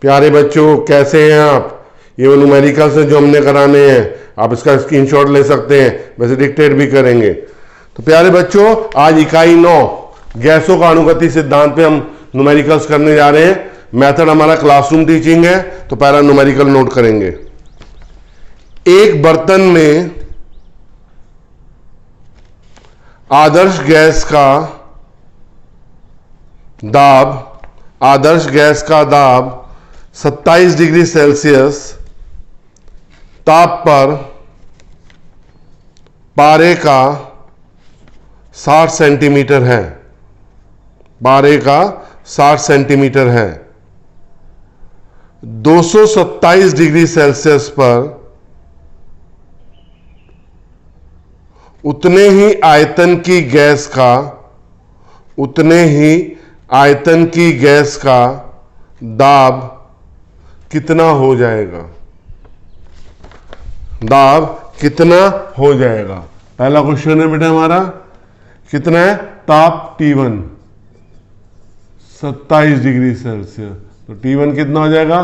प्यारे बच्चों, कैसे हैं आप? ये वो न्यूमेरिकल्स हैं जो हमने कराने हैं। आप इसका स्क्रीनशॉट ले सकते हैं, वैसे डिक्टेट भी करेंगे। तो प्यारे बच्चों, आज इकाई 9 गैसों का अणुगति सिद्धांत पे हम न्यूमेरिकल्स करने जा रहे हैं। मेथड हमारा क्लासरूम टीचिंग है, तो पहला न्यूमेरिकल नोट करेंगे। एक बर्तन में आदर्श गैस का दाब 27 डिग्री सेल्सियस ताप पर पारे का 60 सेंटीमीटर है। पारे का 60 सेंटीमीटर है। 227 डिग्री सेल्सियस पर उतने ही आयतन की गैस का दाब कितना हो जाएगा? दाब कितना हो जाएगा? पहला क्वेश्चन है बेटा हमारा, कितना है? ताप T1 27 डिग्री सेल्सियस, तो T1 कितना हो जाएगा?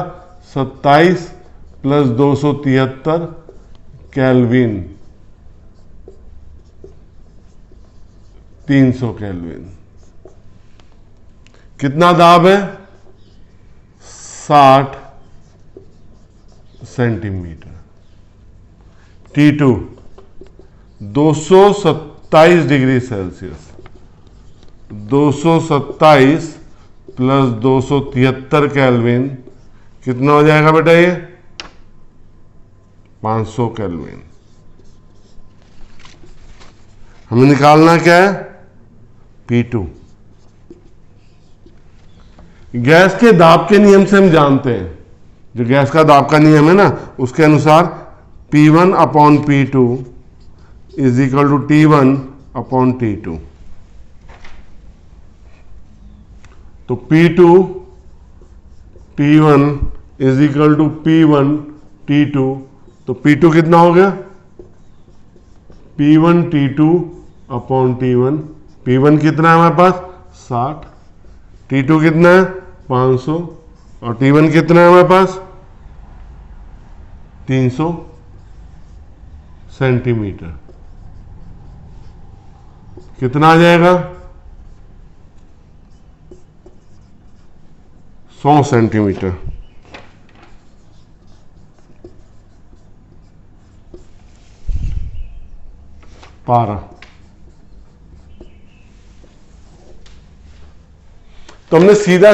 27 प्लस 273 केल्विन, 300 केल्विन। कितना दाब है? 60 centimetre. T2 227 degree Celsius, 227 plus 273 kelvin, कितना हो जाएगा बेटा? ये 500 केल्विन। हमें निकालना क्या है? P2। गैस के दाब के नियम से हम जानते हैं, जो गैस का दाब का नियम है ना, उसके अनुसार P1 upon P2 is equal to T1 upon T2। तो P2 T1 is equal to P1 T2, तो P2 कितना हो गया? P1 T2 upon T1। P1 कितना है हमारे पास? 60। T2 कितना है? 500। और T1 कितना है हमारे पास? 300 सेंटीमीटर। कितना आ जाएगा? 100 सेंटीमीटर। पारा। तो हमने सीधा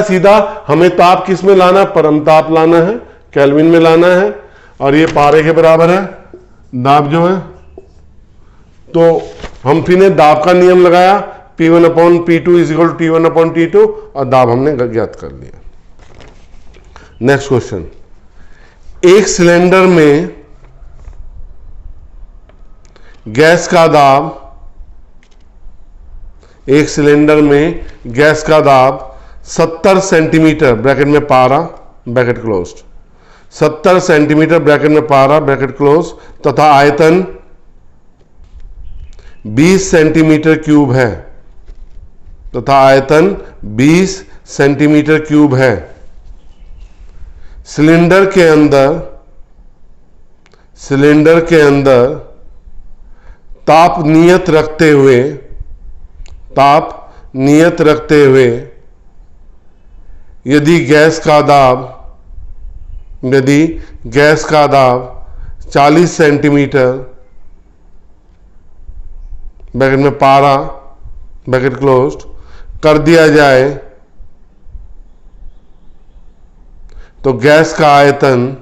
हमें ताप किस में लाना? परम ताप लाना है, केल्विन में लाना है, और ये पारे के बराबर है दाब जो है। तो हम फिर ने दाब का नियम लगाया, P1 upon P2 is equal to T1 upon T2, और दाब हमने ज्ञात कर लिया। नेक्स्ट क्वेश्चन, एक सिलेंडर में गैस का दाब 70 सेंटीमीटर ब्रैकेट में पारा ब्रैकेट क्लोज्ड, 70 सेंटीमीटर ब्रैकेट में पारा ब्रैकेट क्लोज, तथा आयतन 20 सेंटीमीटर क्यूब है, तथा आयतन 20 सेंटीमीटर क्यूब है। सिलेंडर के अंदर ताप नियत रखते हुए यदि गैस का दाब 40 सेंटीमीटर ब्रैकेट में पारा ब्रैकेट क्लोज्ड कर दिया जाए, तो गैस का आयतन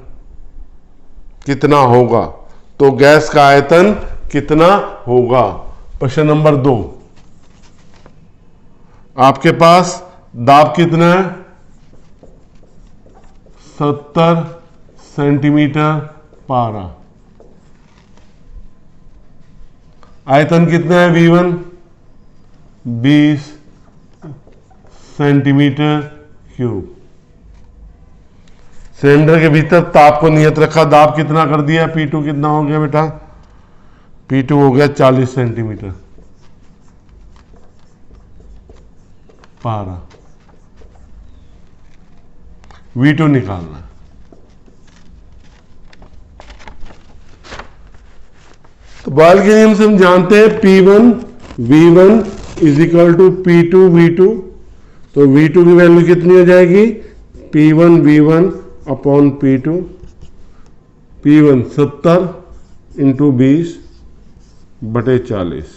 कितना होगा? प्रश्न नंबर 2, आपके पास दाब कितना है? 70 सेंटीमीटर पारा। आयतन कितना है? V1 20 centimetre cube. सिलेंडर के भीतर ताप को नियत रखा, दाब कितना कर दिया? P2 कितना हो गया बेटा? P2 हो गया 40 सेंटीमीटर। पारा, V2 निकालना है। तो बॉयल के नियम से हम जानते हैं P1 V1 is equal to P2 V2। तो V2 की वैल्यू कितनी हो जाएगी? P1 V1 upon P2। P1 70 into 20 बटे 40।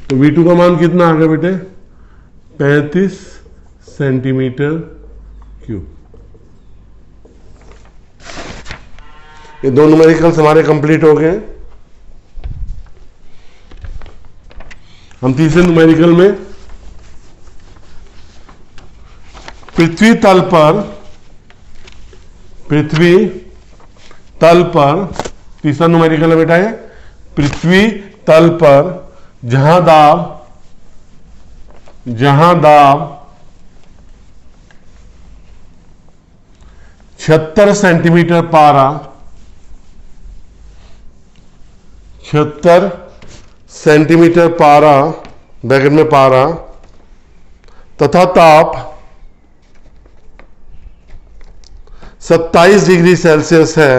तो V2 का मान कितना आ गया बेटे? 35 सेंटीमीटर क्यूब। ये दो न्यूमेरिकल्स हमारे कंप्लीट हो गए। हम तीसरे न्यूमेरिकल में पृथ्वी तल पर तीसरा न्यूमेरिकल है बेटा है पृथ्वी तल पर जहां दाब 76 सेंटीमीटर पारा 76 सेंटीमीटर पारा ब्रैकेट में पारा तथा ताप 27 डिग्री सेल्सियस है।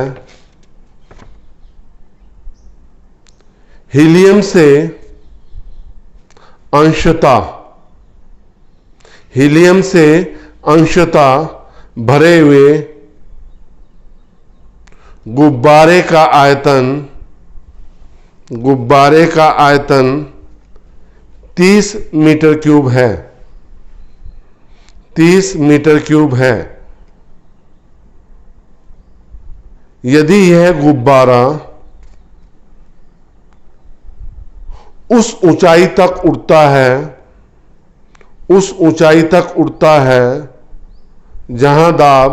हीलियम से अंशतः भरे हुए गुब्बारे का आयतन 30 मीटर क्यूब है। 30 मीटर क्यूब है। यदि यह गुब्बारा उस ऊंचाई तक उड़ता है जहां दाब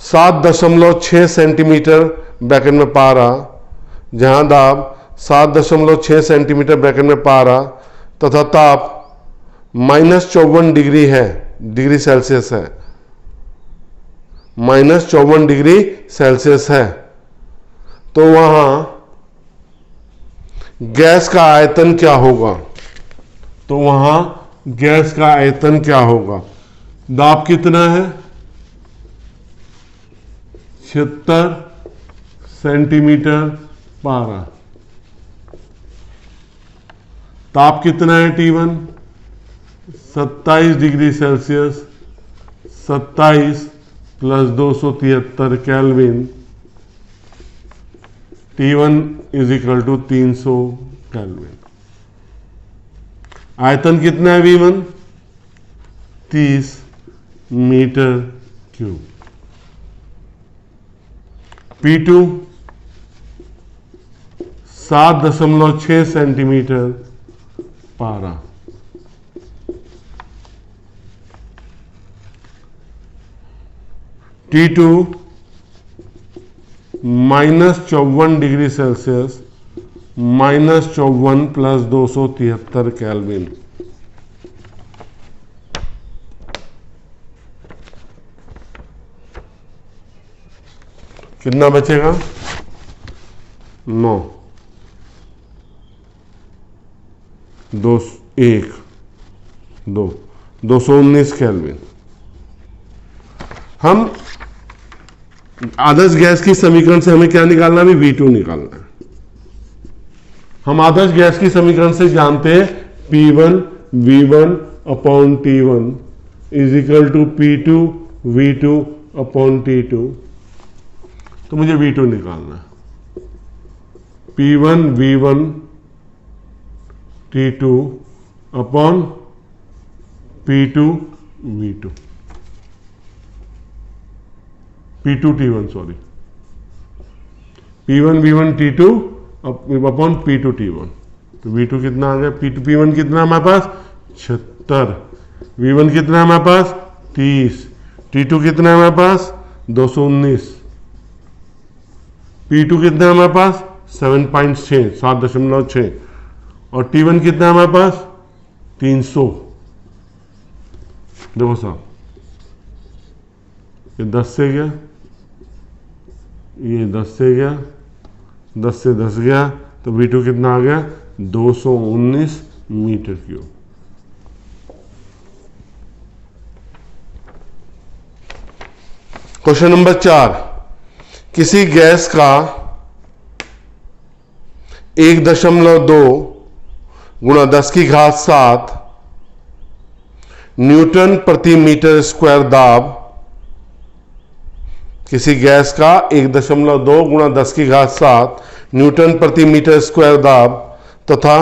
7.6 सेंटीमीटर ब्रैकेट में पारा जहां दाब 7.6 सेंटीमीटर ब्रैकेट में पारा तथा ताप -54 डिग्री सेल्सियस है। -54 डिग्री सेल्सियस है। तो वहां गैस का आयतन क्या होगा? दाब कितना है? 76 सेंटीमीटर पारा। ताप कितना है T1? 27 degree Celsius. 27 plus 273 Kelvin. T1 is equal to 300 Kelvin. आयतन कितना है V1? 30 metre cube. P2 7.6 centimetre पारा। T2 -54 degree Celsius. -54 plus 273 kelvin. कितना बचेगा? 9 2 1 2 219 केल्विन। हम आदर्श गैस की समीकरण से हमें क्या निकालना है? V2 निकालना है। हम आदर्श गैस की समीकरण से जानते हैं P1 V1 upon T1 is equal to P2 V2 upon T2। तो मुझे V2 निकालना है। P1 V1 T2 upon P2 V2 P2 T1 sorry P1 V1 T2 upon P2 T1। तो V2 कितना आ गया? P1 कितना है हमारे पास? 76। V1 कितना है हमारे पास? 30। T2 कितना है हमारे पास? 219। P2 कितना है हमारे पास? 7.6 और T1 कितना है हमारे पास? 300। देखो साहब ये 10 से गया ये 10 से गया, 10 से 10 गया, तो V2 कितना आ गया 219 मीटर क्यूब। क्वेश्चन नंबर 4, किसी गैस का 1.2 गुणा 10 की घात 7 न्यूटन प्रति मीटर स्क्वायर दाब, किसी गैस का 1.2 गुणा 10 की घात 7 न्यूटन प्रति मीटर स्क्वायर दाब तथा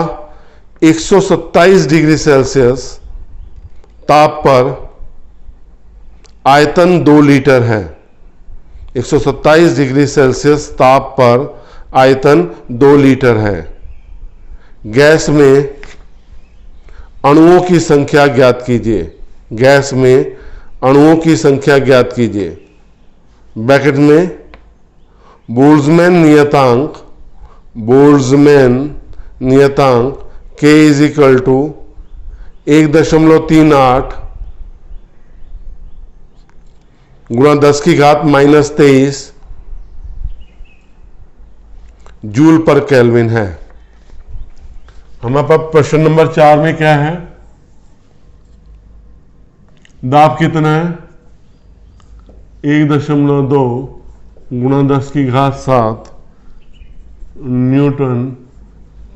127 डिग्री सेल्सियस ताप पर आयतन 2 लीटर है। 127 डिग्री सेल्सियस ताप पर आयतन 2 लीटर है। गैस में अणुओं की संख्या ज्ञात कीजिए। गैस में अणुओं की संख्या ज्ञात कीजिए। ब्रैकेट में बोल्ट्जमैन नियतांक K इज इक्वल टू 1.38 गुणा 10 की घात -23 जूल पर केल्विन है। हमारे पास प्रश्न नंबर 4 में क्या है, दाब कितना है 1.2 गुणा 10 की घात 7 न्यूटन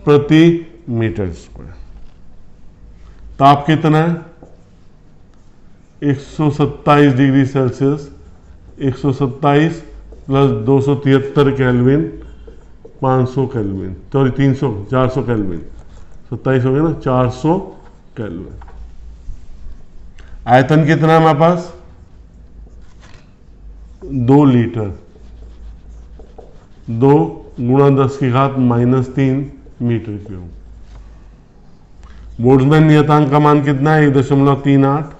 प्रति मीटर स्क्वायर। ताप कितना है 127 degree Celsius, 127 plus 273 kelvin 500 kelvin, sorry 400 kelvin, 27 हो गया ना 400 केल्विन। आयतन कितना है हमारे पास 2 लीटर, 2 गुणा 10 की घात -3 मीटर क्यूब। बोल्ट्जमैन नियतांक का मान कितना है 1.38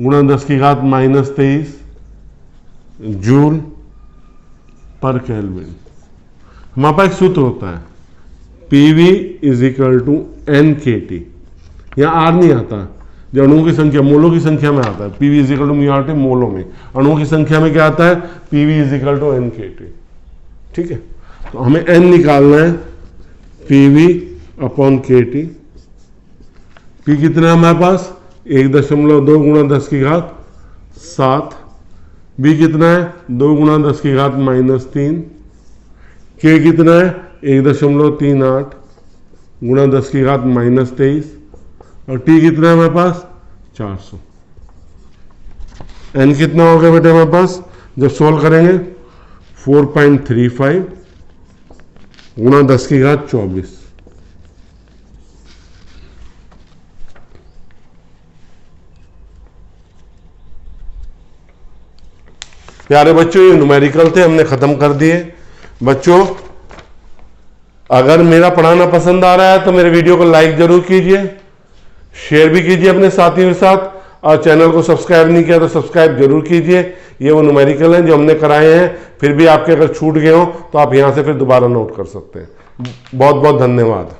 गुणा 10 की घात -23 जूल पर केल्विन। हमारे पास एक सूत्र होता है PV is equal to NKT। यहाँ R नहीं आता, जो अणुओं की संख्या मोलों की संख्या में आता है। PV is equal to mu RT मोलों में, अणुओं की संख्या में क्या आता है PV is equal to NKT। ठीक है, तो हमें N निकालना है, PV अपॉन KT। P कितना है हमारे पास 1.2 गुणा 10 की घात 7, B कितना है 2 गुणा 10 की घात -3, K कितना है 1.38 गुणा 10 की घात -23 और T कितना है हमारे पास 400। N कितना हो गया बेटे हमारे पास, जब सोल्व करेंगे 4.35 गुणा 10 की घात 24। प्यारे बच्चों, ये न्यूमेरिकल थे, हमने खत्म कर दिए। बच्चों, अगर मेरा पढ़ाना पसंद आ रहा है तो मेरे वीडियो को लाइक जरूर कीजिए, शेयर भी कीजिए अपने साथियों के साथ, और चैनल को सब्सक्राइब नहीं किया तो सब्सक्राइब जरूर कीजिए। ये वो न्यूमेरिकल हैं जो हमने कराए हैं, फिर भी आपके अगर छूट गए हो तो आप यहां से फिर दोबारा नोट कर सकते हैं। बहुत बहुत धन्यवाद।